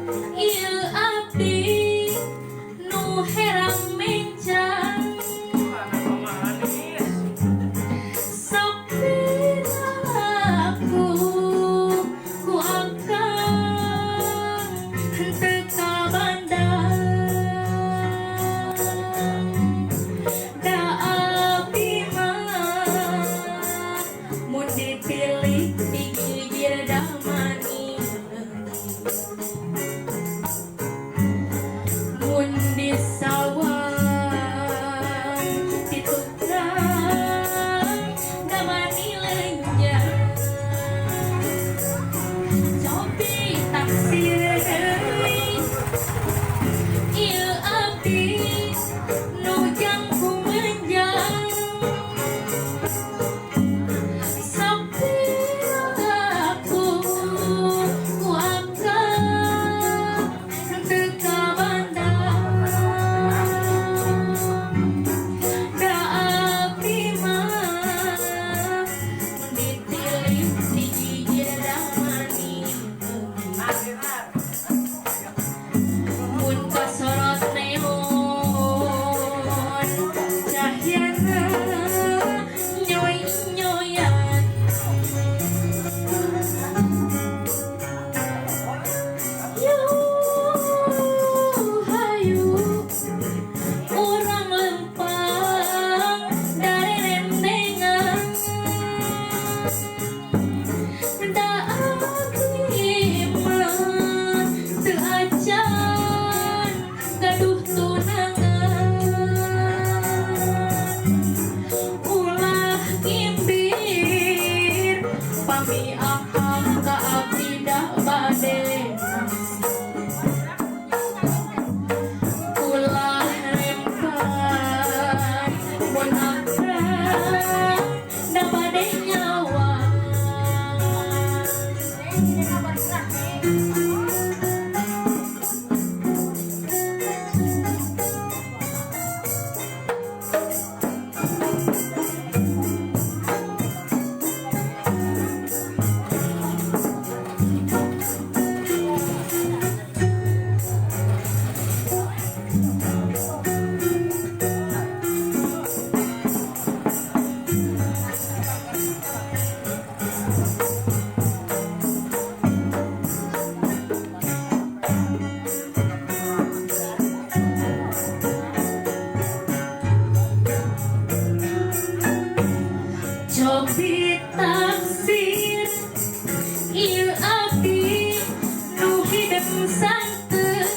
Ieu abdi nu herang mencang sepi aku ku akang henteu ka bandang da abdi mah mun dipilih digigir damani mun disawang ditukrang damani leunjang cobi taksir deui ieu abdi nu jangku menjang sepi aku ku akang henteu ka bandang da abdi mah ditilih digigir damani mun kasorot neon cahyana nyoy-nyoyan yuh hayu urang lempang dari rendengan da abdi mah teu acan gaduh tunangan ulah ngimbir pami akang ka abdi da bade ulah rempan mun akrab da bade nyawa cobi taksir ieu abdi nu hideung santeun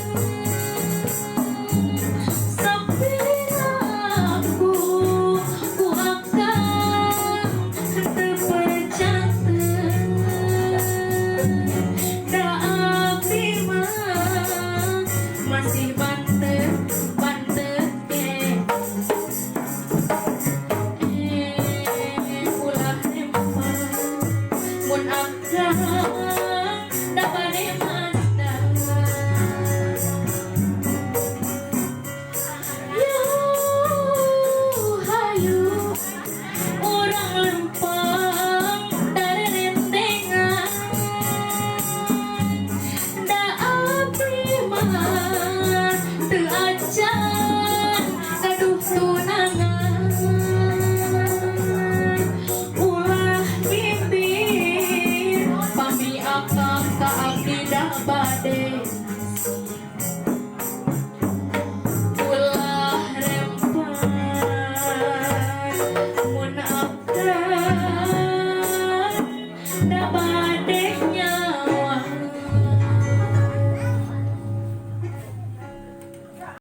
sepi aku ku akang henteu percanten da abdi mah masih